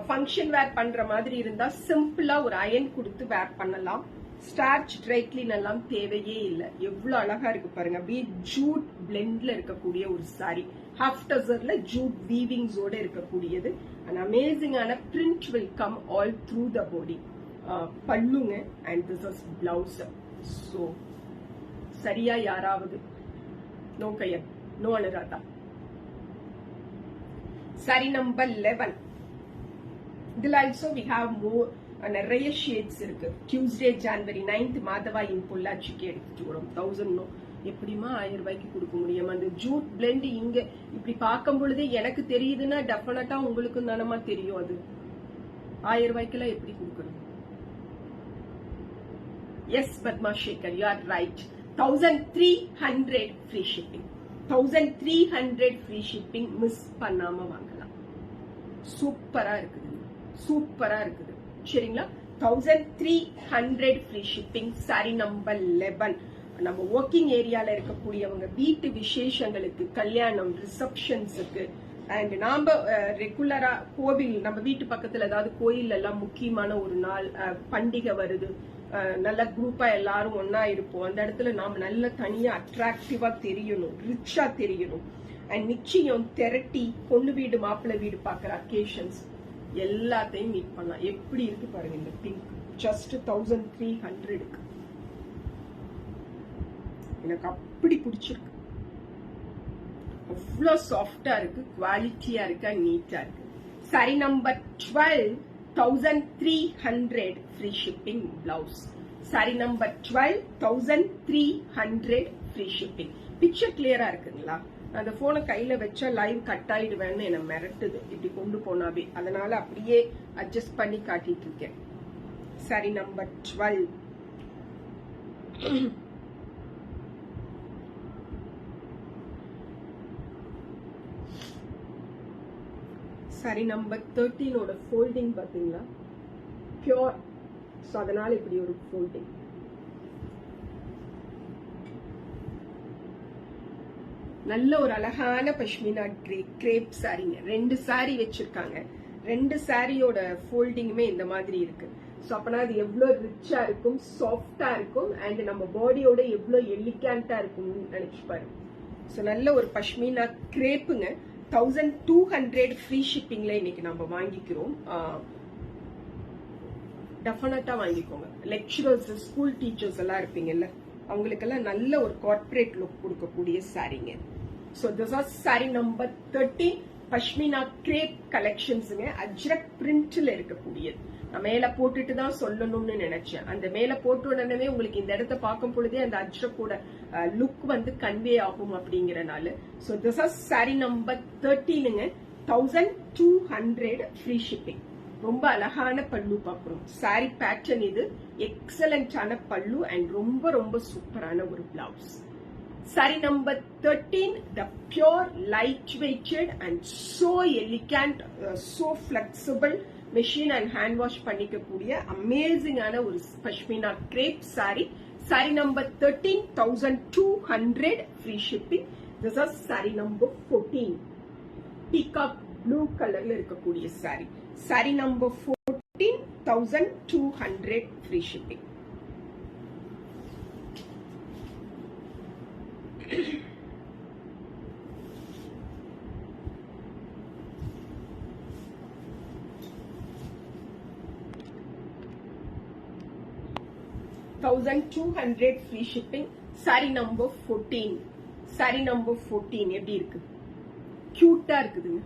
ஃபங்க்ஷன் வேர் பண்ற மாதிரி இருந்தா சிம்பிளா ஒரு அயன் கொடுத்து வேர் பண்ணலாம். ஸ்டார்ச் ட்ரை கிளீன் எல்லாம் தேவையே இல்லை. எவ்வளவு அழகா இருக்கு பாருங்க. அப்படியே ஜூட் பிளெண்ட்ல இருக்கக்கூடிய ஒரு சாரி. ஹாஃப் டசர்ல ஜூட் வீவிங்ஸோட இருக்கக்கூடியது. அண்ட் அமேசிங்கான print will come all through the body. பல்லுங்க and this is blouse. So சரியா யாராவது? நோ கையன், நோ அனுராதா. சாரி நம்பர் 11. இதுல ஆல்சோ வி ஹாவ் மோர், நிறைய ஷேட்ஸ் இருக்கு. டியூஸ்டே ஜனவரி 9th மாதவா இன் பொள்ளாச்சிக்கு எடுத்துட்டு வரும். 1000 எப்படிமா 1000 ரூபாய்க்கு கொடுக்க முடியும்? அந்த ஜூட் பிளெண்ட் இங்க இப்படி பார்க்கும் பொழுதே எனக்கு தெரியுதுன்னா டெஃபினட்டா உங்களுக்கு தானமா தெரியும். அது 1000 ரூபாய்க்குலாம் எப்படி கொடுக்கறது? Yes Padma Sekar, you are right. 1300 free shipping. 1300 free shipping. Miss பண்ணாம வாங்கலாம். சூப்பரா இருக்குது, சூப்பரா இருக்குது. சரிங்களா? 1300 ஃப்ரீ ஷிப்பிங். சாரி நம்பர் 11. நம்ம ஒர்க்கிங் ஏரியால இருக்கக்கூடியவங்க, வீட்டு விசேஷங்களுக்கு, கல்யாணம், ரிசப்ஷன்ஸுக்கு, அண்ட் நாம ரெகுலரா கோவில், நம்ம வீட்டு பக்கத்துல ஏதாவது கோயில் எல்லாம் முக்கியமான ஒரு நாள் பண்டிகை வருது, நல்ல குரூப்பா எல்லாரும் ஒன்னா இருப்போம். அந்த இடத்துல நாம நல்ல தனியா அட்ராக்டிவா தெரியணும், ரிச்சா தெரியணும். அண்ட் நிச்சயம் திரட்டி பொண்ணு வீடு மாப்பிள்ளை வீடு பாக்குற அக்கேஷன்ஸ் எல்லாத்தையும் மீட் பண்ணலாம். எப்படி இருக்கு பாருங்க இந்த பிங்க். ஜஸ்ட் 1300. எனக்கு அப்படி பிடிச்சிருக்கு. அவ்வளவு சாஃப்டா இருக்கு, குவாலிட்டியா இருக்கு, நீட்டா இருக்கு. Sari number 12. 1300 free shipping blouse. Sari number 12. 1300 free shipping. Picture கிளியரா இருக்குங்களா? அந்த போனை கையில வச்சா லைவ் கட் ஆயிடுவேன்னு என்ன மிரட்டுது இப்படி கொண்டு போனாவே. அதனால அப்படியே அட்ஜஸ்ட் பண்ணி காட்டிட்டு இருக்கேன். Sorry number 12. Sorry number 13 folding பாத்தீங்களா? பியூர். சோ அதனால இப்படி ஒரு ஃபோல்டிங். நல்ல ஒரு அழகான பஷ்மினா கிரேப் சாரிங்க. 2 சாரி வச்சிருக்காங்க. 2 சாரியோட ஃபோல்டிங்குமே இந்த மாதிரி இருக்கு. சோ அப்பனா அது எவ்வளவு ரிச்சா இருக்கும், சாஃப்டா இருக்கும், அண்ட் நம்ம பாடியோட எவ்வளவு எலிகண்டா இருக்கும்னு நினைச்சு பாருங்க. சோ நல்ல ஒரு பஷ்மினா கிரேப்புங்க. 1200 ஃப்ரீ ஷிப்பிங்ல இன்னைக்கு நம்ம வாங்கிக்கிறோம். டெஃபினட்டா வாங்கிக்கோங்க. லெக்சரர்ஸ், ஸ்கூல் டீச்சர்ஸ் எல்லாம் இருப்பீங்கல்ல, அவங்களுக்கெல்லாம் நல்ல ஒரு கார்பரேட் லுக் கொடுக்கக்கூடிய சாரிங்க. So this are sari number 13. Pashmina crepe கலெக்ஷன்ஸுங்க. அஜ்ரக் பிரிண்ட்ல இருக்கக்கூடியது. நான் மேல போட்டுட்டு தான் சொல்லணும்னு நினைச்சேன். அந்த மேல போட்டு உடனே உங்களுக்கு இந்த இடத்த பார்க்கும் பொழுதே அந்த அஜ்ரக்கோட லுக் வந்து கன்வே ஆகும் அப்படிங்கறனால. So this are sari number 13ங்க. 1200 ஃப்ரீ ஷிப்பிங். ரொம்ப அழகான பல்லு பாக்குறோம். சாரி பேட்டர்ன் இது. எக்ஸலண்டான பல்லு அண்ட் ரொம்ப ரொம்ப சூப்பரான ஒரு blouse. Sari number 13. The pure light weighted and so elegant, so flexible, machine and hand wash பண்ணிக்கக்கூடிய அமேசிங்கான ஒரு pashmina crepe sari. Sari number 13. 1200 free shipping. This is sari number 14. Peacock blue கலர்ல இருக்கக்கூடிய sari. Sari number 14. 1200 free shipping. $1,200 free shipping. Sari number 14. Sari number 14 எப்படி இருக்கு? கியூட்டா இருக்குதுங்க.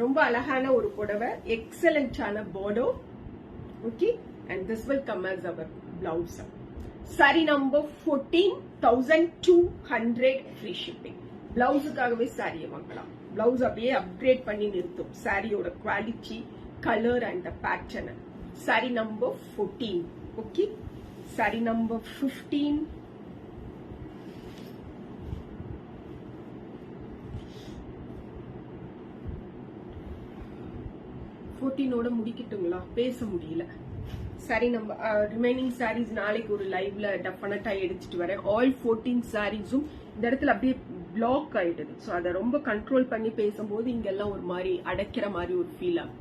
ரொம்ப அழகான ஒரு புடவை. எக்ஸலண்டான பார்டர். Okay, and this will come as our blouse. Sari number 14. 1200 free shipping. பிளவுஸுக்காகவே சாரியை வாங்கலாம். பிளவுஸ் அப்படியே அப்கிரேட் பண்ணி நிறுத்தும் சாரியோட quality, colour and pattern. Sari number 14. Okay, sari number 15. 14 முடிக்கட்டுங்களா? பேச முடியல. சரி, நம்ம ரிமைனிங் சாரீஸ் நாளைக்கு ஒரு லைவ்ல டெஃபினட்டா எடுத்துட்டு வரேன். ஆல் 14 சாரீஸும் இந்த இடத்துல அப்படியே பிளாக் ஆயிடுது. ஸோ அதை ரொம்ப கண்ட்ரோல் பண்ணி பேசும்போது இங்கெல்லாம் ஒரு மாதிரி அடைக்கிற மாதிரி ஒரு ஃபீல் ஆகும்.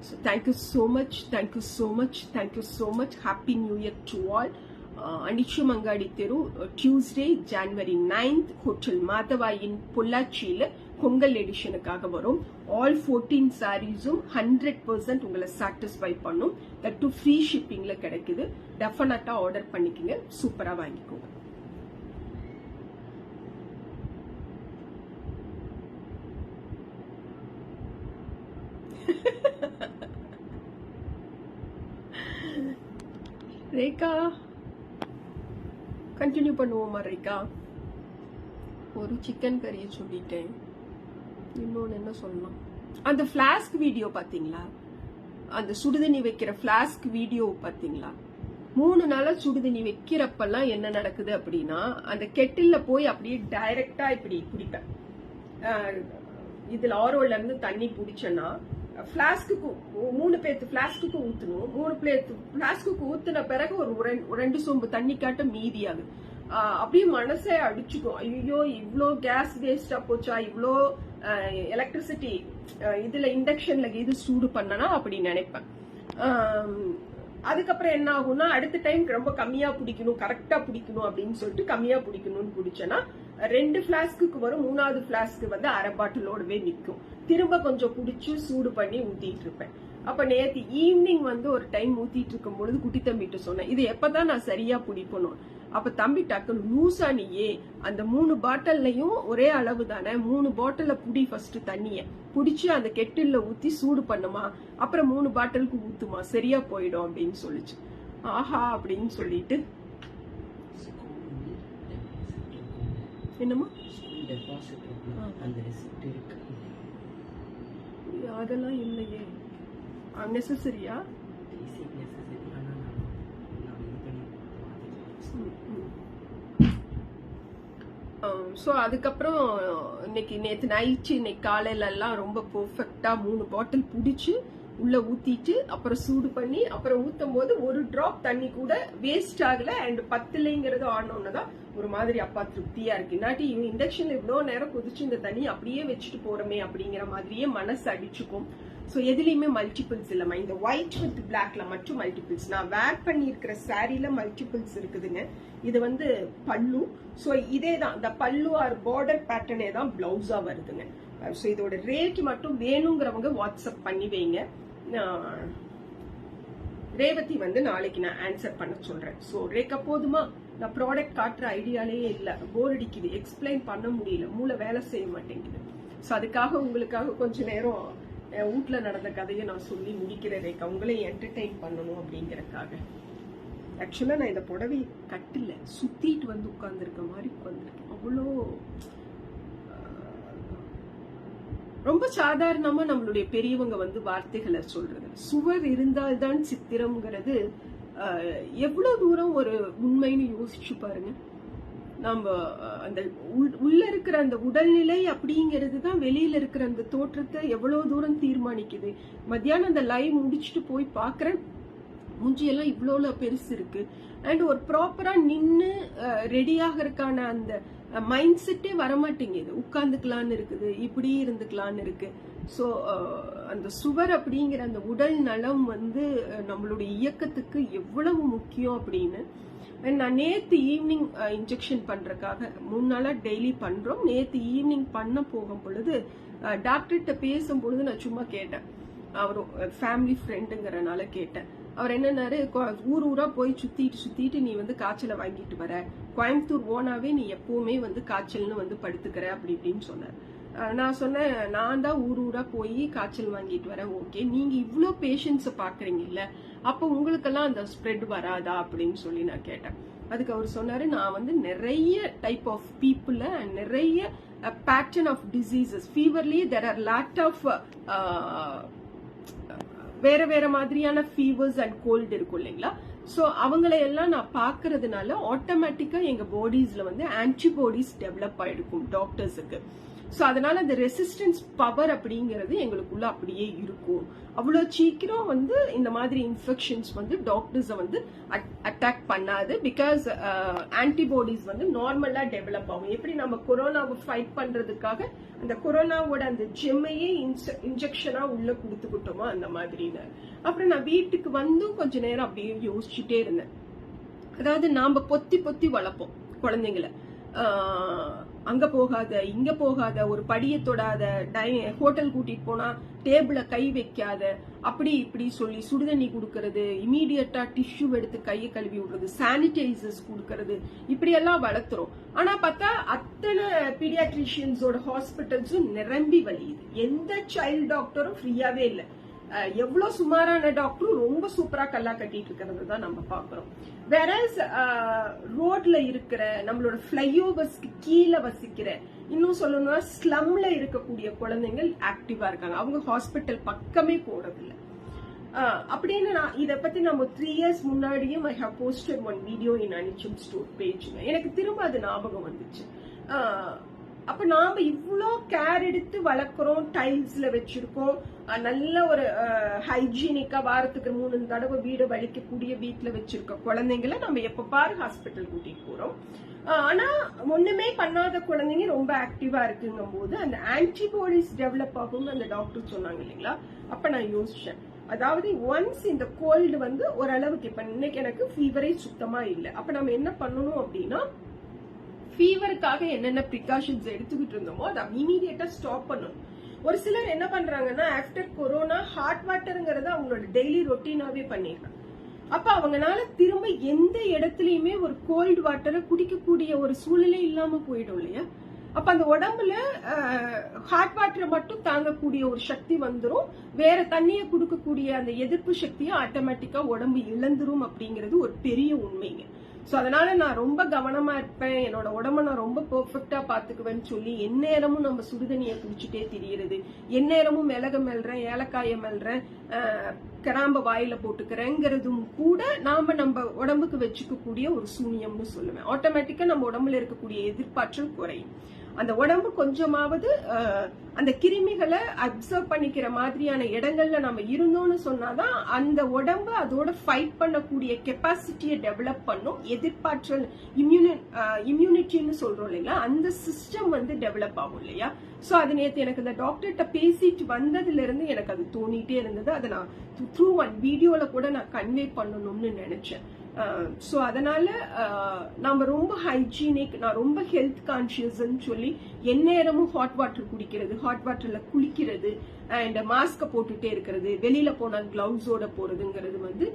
So thank you so much, thank you so much, thank you so much. Happy new year to all. Anicham மங்காடி தெரு, Tuesday January 9th, hotel Madhava Inn பொள்ளாச்சியில பொங்கல் எடிஷனுக்காக வரும். ஆல் 14 சாரீஸும் 100% உங்களை சாட்டிஸ்ஃபை பண்ணும். தட் டு ஃப்ரீ ஷிப்பிங்ல கிடைக்குது. டெஃபினட்டா ஆர்டர் பண்ணிக்கங்க, சூப்பரா வாங்கிக்கோங்க. ரேகா கண்டினியூ பண்ணுவோமா? ரேகா, ஒரு சிக்கன் கறியை சொல்லிட்டேன், இன்னொன்னு என்ன சொல்லலாம்? அந்த பிளாஸ்க் வீடியோ பாத்தீங்களா? அந்த சுடுதண்ணி வைக்கிற பிளாஸ்க் வீடியோ பாத்தீங்களா? 3 நாளா சுடுதண்ணி வைக்கிறப்பெல்லாம் என்ன நடக்குது அப்படின்னா, அந்த கெட்டில்ல போய் அப்படியே டைரக்டா இப்படி குடிப்பேன். இதுல ஆரோல இருந்து தண்ணி குடிச்சேன்னா பிளாஸ்க்கு 3 பேத்து பிளாஸ்க்கு ஊத்தணும். 3 பேத்து பிளாஸ்க்கு ஊத்துன பிறகு ஒரு 2 சொம்பு தண்ணி காட்ட மீதியாகுது. அப்படியே மனசே அடிச்சுக்கும். ஐயோ, இவ்வளோ கேஸ் வேஸ்டா போச்சா, இவ்வளோ எலக்ட்ரிசிட்டி இதுல இண்டக்ஷன்ல இது சூடு பண்ணனா அப்படி நினைப்பேன். அதுக்கப்புறம் என்ன ஆகும்னா, அடுத்த டைம் ரொம்ப கம்மியா பிடிக்கணும், கரெக்டா பிடிக்கணும் அப்படின்னு சொல்லிட்டு கம்மியா பிடிக்கணும்னு பிடிச்சேன்னா 2 பிளாஸ்க்கு வரும். 3வது பிளாஸ்க்கு வந்து அரை பாட்டிலோடவே நிற்கும். திரும்ப கொஞ்சம் குடிச்சு சூடு பண்ணி ஊத்திட்டு இருப்பேன். அப்ப நேத்து ஈவினிங் வந்து ஒரு டைம் ஊத்திட்டு இருக்கும் பொழுது குட்டி தம்பிட்டு சொன்னேன், இது எப்பதான் நான் சரியா பிடிக்கணும். அப்ப தம்பி டக்கு லூசா நீயே அந்த 3 பாட்டில்லையும் ஒரே அளவு தானே, 3 பாட்டில புடி, ஃபர்ஸ்ட் தண்ணிய புடிச்சு அந்த கெட்டில்ல ஊத்தி சூடு பண்ணுமா, அப்புறம் 3 பாட்டிலுக்கு ஊத்துமா, சரியா போயிடும் அப்படின்னு சொல்லிச்சு. ஆஹா அப்படின்னு சொல்லிட்டு என்னமா அதெல்லாம் இல்லையே, நெசசரியா? ஸோ அதுக்கப்புறம் நேற்று நைட்டு இன்னைக்கு காலையில எல்லாம் ரொம்ப பெர்ஃபெக்டா 3 பாட்டில் பிடிச்சு உள்ள ஊத்திட்டு அப்புறம் சூடு பண்ணி அப்புறம் ஊத்தும் போது ஒரு டிராப் தண்ணி கூட வேஸ்ட் ஆகல. அண்ட் பத்துலைங்கிறது ஆனோன்னதான் ஒரு மாதிரி அப்பா திருப்தியா இருக்கு. இன்னாட்டி இண்டக்ஷன்ல இவ்வளவு நேரம் கொதிச்சு இந்த தண்ணி அப்படியே வச்சுட்டு போறோமே அப்படிங்கிற மாதிரியே மனசு அடிச்சுக்கும். ஸோ எதுலையுமே மல்டிபிள்ஸ் இல்லம்மா. இந்த ஒயிட் வித் பிளாக்ல மட்டும் மல்டிபிள்ஸ். நான் வேர் பண்ணி இருக்கிற சாரீல மல்டிபிள்ஸ் இருக்குதுங்க. இது வந்து பல்லு. ஸோ இதே தான், இந்த பல்லு ஆர் பார்டர் பேட்டர்னே தான் பிளவுஸா வருதுங்க. ஸோ இதோட ரேட் மட்டும் வேணுங்கிறவங்க வாட்ஸ்அப் பண்ணி வைங்க. ரேவதி வந்து நாளைக்கு நான் ஆன்சர் பண்ண சொல்றேன். ஸோ ரேக்கா போதுமா? நான் ப்ராடக்ட் காட்டுற ஐடியாலே இல்லை, போர் அடிக்குது, எக்ஸ்பிளைன் பண்ண முடியல, மூளை வேலை செய்ய மாட்டேங்குது. ஸோ அதுக்காக உங்களுக்காக கொஞ்ச நேரம் வீட்டுல நடந்த கதையை நான் சொல்லி முடிக்கிறேன் ரேக்கா, உங்களையும் என்டர்டெயின் பண்ணணும் அப்படிங்கறக்காக. ஆக்சுவலா நான் இந்த புடவை கட்டில சுத்திட்டு வந்து உட்கார்ந்துருக்க மாதிரி உட்கார்ந்துருக்கேன். அவ்வளோ ரொம்ப சாதாரணமா நம்மளுடைய பெரியவங்க வந்து வார்த்தைகளை சொல்றது, சுவர் இருந்தால்தான் சித்திரம்ங்கிறது எவ்வளவு தூரம் ஒரு உண்மைன்னு யோசிச்சு பாருங்க. நம்ம அந்த உள்ள இருக்கிற அந்த உடல்நிலை அப்படிங்கிறது தான் வெளியில இருக்கிற அந்த தோற்றத்தை எவ்வளவு தூரம் தீர்மானிக்குது. மத்தியானம் அந்த லைவ் முடிச்சுட்டு போய் பாக்குறேன், மூஞ்சியெல்லாம் இவ்வளோ பெருசு இருக்கு. அண்ட் ஒரு ப்ராப்பரா நின்று ரெடி ஆகிறதுக்கான அந்த மைண்ட் செட்டே வரமாட்டேங்குது. உட்கார்ந்துக்கலான்னு இருக்குது, இப்படி இருந்துக்கலான்னு இருக்கு. ஸோ அந்த சுவர் அப்படிங்கிற அந்த உடல் நலம் வந்து நம்மளுடைய இயக்கத்துக்கு எவ்வளவு முக்கியம் அப்படின்னு நான் நேத்து ஈவினிங் இன்ஜெக்ஷன் பண்றதுக்காக 3 நாளா டெய்லி பண்றோம். நேத்து ஈவினிங் பண்ண போகும் பொழுது டாக்டர்கிட்ட பேசும்பொழுது நான் சும்மா கேட்டேன், அவரும் ஃபேமிலி ஃப்ரெண்டுங்கிறனால கேட்டேன். அவர் என்னன்னாரு, ஊர் ஊரா போய் சுத்திட்டு நீ வந்து காய்ச்சலை வாங்கிட்டு வர, கோயம்புத்தூர் ஓனாவே நீ எப்பவுமே வந்து காய்ச்சல்னு வந்து படுத்துக்கிற அப்படி இப்படின்னு சொன்னார். நான் சொன்னேன், நான் தான் ஊர் ஊரா போய் காய்ச்சல் வாங்கிட்டு வரேன். ஓகே, நீங்க இவ்வளோ பேஷண்ட்ஸை பாக்குறீங்கல்ல, அப்போ உங்களுக்கெல்லாம் அந்த ஸ்ப்ரெட் வராதா அப்படின்னு சொல்லி நான் கேட்டேன். அதுக்கு அவர் சொன்னாரு, நான் வந்து நிறைய டைப் ஆஃப் பீப்புள, நிறைய பேட்டர்ன் ஆஃப் டிசீசஸ், ஃபீவர்லி தேர் ஆர் லாட் ஆஃப் வேற வேற மாதிரியான ஃபீவர்ஸ் அண்ட் கோல்டு இருக்கும் இல்லைங்களா. ஸோ அவங்கள எல்லாம் நான் பாக்குறதுனால ஆட்டோமேட்டிக்கா எங்க பாடிஸ்ல வந்து ஆன்டிபாடிஸ் டெவலப் ஆயிடுக்கும் டாக்டர்ஸுக்கு. ஸோ அதனால அந்த ரெசிஸ்டன்ஸ் பவர் அப்படிங்கிறது எங்களுக்குள்ள அப்படியே இருக்கும். அவ்வளோ சீக்கிரம் வந்து இந்த மாதிரி இன்ஃபெக்ஷன்ஸ் வந்து டாக்டர்ஸை வந்து அட்டாக் பண்ணாது. பிகாஸ் ஆன்டிபாடிஸ் வந்து நார்மலா டெவலப் ஆகும். எப்படி நம்ம கொரோனாவை ஃபைட் பண்றதுக்காக அந்த கொரோனாவோட அந்த ஜெம்மையே இன்ஜெக்ஷனா உள்ள கொடுத்துக்கிட்டோமோ அந்த மாதிரின்னு. அப்புறம் நான் வீட்டுக்கு வந்தும் கொஞ்ச நேரம் அப்படியே யோசிச்சுட்டே இருந்தேன். அதாவது நாம பொத்தி பொத்தி வளர்ப்போம் குழந்தைங்கள. அங்க போகாத, இங்க போகாத, ஒரு படியை தொடாத, ஹோட்டல் கூட்டிட்டு போனா டேபிள கை வைக்காத, அப்படி இப்படி சொல்லி சுடுதண்ணி கொடுக்கறது, இமீடியட்டா டிஷ்யூ எடுத்து கையை கழுவி விடுறது, சானிடைசர்ஸ் கொடுக்கறது, இப்படி எல்லாம் வளர்த்துறோம். ஆனா பார்த்தா அத்தனை பீடியாட்ரிஷியன்ஸோட ஹாஸ்பிட்டல்ஸும் நிரம்பி வழியுது. எந்த சைல்டு டாக்டரும் ஃப்ரீயாவே இல்லை. எவ்வளவு சுமாரான டாக்டரும் ரொம்ப சூப்பரா கல்லா கட்டிட்டு இருக்கிறது தான் நம்ம பாக்குறோம். வேறஸ் ரோட்ல இருக்கிற நம்மளோட ஃபிளைஓவர்ஸ்க்கு கீழே வசிக்கிற, இன்னும் சொல்லணும்னா ஸ்லம்ல இருக்கக்கூடிய குழந்தைகள் ஆக்டிவா இருக்காங்க. அவங்க ஹாஸ்பிட்டல் பக்கமே போறதில்லை. அப்படின்னு நான் இதை பத்தி நம்ம 3 years முன்னாடியும் I have posted one video in Anicham store page. எனக்கு திரும்ப அது ஞாபகம் வந்துச்சு. அப்ப நாம இவ்வளோ கேர் எடுத்து வளர்க்குறோம், டைல்ஸ்ல வச்சிருக்கோம், நல்ல ஒரு ஹைஜீனிக்கா வாரத்துக்கு 3 தடவை வீடு வலிக்கக்கூடிய வீட்டுல வச்சிருக்க குழந்தைங்களை நம்ம எப்ப பாரு ஹாஸ்பிட்டல் கூட்டிட்டு போறோம். ஆனா ஒண்ணுமே பண்ணாத குழந்தைங்க ரொம்ப ஆக்டிவா இருக்குங்கும் போது அந்த ஆன்டிபாடிஸ் டெவலப் ஆகும்னு அந்த டாக்டர் சொன்னாங்க இல்லைங்களா. அப்ப நான் யோசிச்சேன், அதாவது ஒன்ஸ் இந்த கோல்டு வந்து ஓரளவுக்கு, இப்ப இன்னைக்கு எனக்கு ஃபீவரே சுத்தமா இல்லை. அப்ப நம்ம என்ன பண்ணணும் அப்படின்னா, ஃபீவருக்காக என்னென்ன ப்ரிகாஷன்ஸ் எடுத்துக்கிட்டு இருந்தோமோ அதை இமீடியட்டா ஸ்டாப் பண்ணணும். ஒரு சிலர் என்ன பண்றாங்கன்னா, ஆஃப்டர் கொரோனா ஹாட் வாட்டருங்கிறத அவங்களோட டெய்லி ரொட்டீனாவே பண்ணிடுறாங்க. அப்ப அவங்களால திரும்ப எந்த இடத்துலயுமே ஒரு கோல்டு வாட்டரை குடிக்கக்கூடிய ஒரு சூழ்நிலை இல்லாம போயிடும் இல்லையா. அப்ப அந்த உடம்புல ஹாட் வாட்டரை மட்டும் தாங்கக்கூடிய ஒரு சக்தி வந்துரும், வேற தண்ணியை கொடுக்கக்கூடிய அந்த எதிர்ப்பு சக்தியை ஆட்டோமேட்டிக்கா உடம்பு இழந்துரும் அப்படிங்கிறது ஒரு பெரிய உண்மைங்க. சோ அதனால நான் ரொம்ப கவனமா இருப்பேன், என்னோட உடம்ப நான் ரொம்ப பெர்ஃபெக்டா பாத்துக்குவேன்னு சொல்லி எந்நேரமும் நம்ம சுடுதண்ணியை குடிச்சுட்டே திரியிறது, எந்நேரமும் மிளக மெல்றேன், ஏலக்காய மெல்றேன், கிராம்ப வாயில போட்டுக்கிறேங்கிறதும் கூட நம்ம உடம்புக்கு வச்சுக்கக்கூடிய ஒரு சூனியம்னு சொல்லுவேன். ஆட்டோமேட்டிக்கா நம்ம உடம்புல இருக்கக்கூடிய எதிர்ப்பாற்றல் குறையும். அந்த உடம்பு கொஞ்சமாவது அந்த கிருமிகளை அப்சர்வ் பண்ணிக்கிற மாதிரியான இடங்கள்ல நம்ம இருந்தோம்னு சொன்னாதான் அந்த உடம்பு அதோட ஃபைட் பண்ணக்கூடிய கெப்பாசிட்டியை டெவலப் பண்ணும். எதிர்ப்பாற்றல் இம்யூனிட்டின்னு சொல்றோம் இல்லைங்களா, அந்த சிஸ்டம் வந்து டெவலப் ஆகும் இல்லையா. சோ அது நேற்று எனக்கு இந்த டாக்டர்கிட்ட பேசிட்டு வந்ததுல இருந்து எனக்கு அது தோணிட்டே இருந்தது. அதை நான் த்ரூ ஒன் வீடியோல கூட நான் கன்வே பண்ணணும்னு நினைச்சேன். சோ அதனால நம்ம ரொம்ப ஹைஜீனிக், நான் ரொம்ப ஹெல்த் கான்சியஸ்ன்னு சொல்லி எந்நேரமும் ஹாட் வாட்டர் குடிக்கிறது, ஹாட் வாட்டர்ல குளிக்கிறது, அண்ட் மாஸ்க போட்டுட்டே இருக்கிறது, வெளியில போனா கிளவுஸோட போறதுங்கிறது வந்து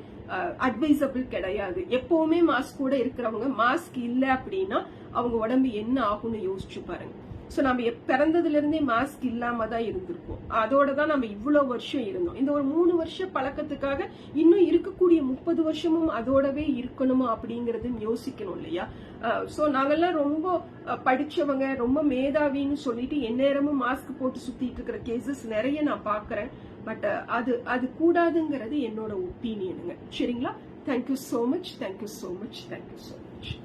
அட்வைசபிள் கிடையாது. எப்பவுமே மாஸ்கோட இருக்கிறவங்க மாஸ்க் இல்லை அப்படின்னா அவங்க உடம்பு என்ன ஆகும்னு யோசிச்சு பாருங்க. சோ நம்ம பிறந்ததுல இருந்தே மாஸ்க் இல்லாம தான் இருந்திருக்கோம். அதோட தான் நம்ம இவ்வளவு வருஷம் இருந்தோம். இந்த ஒரு 3 வருஷ பழக்கத்துக்காக இன்னும் இருக்கக்கூடிய 30 வருஷமும் அதோடவே இருக்கணுமா அப்படிங்கறது யோசிக்கணும் இல்லையா. சோ நாங்கெல்லாம் ரொம்ப படிச்சவங்க, ரொம்ப மேதாவின்னு சொல்லிட்டு எந்நேரமும் மாஸ்க் போட்டு சுத்திட்டு இருக்கிற கேசஸ் நிறைய நான் பாக்குறேன். பட் அது கூடாதுங்கிறது என்னோட ஒப்பீனியனுங்க. சரிங்களா. Thank you so much, thank you so much, thank you so much.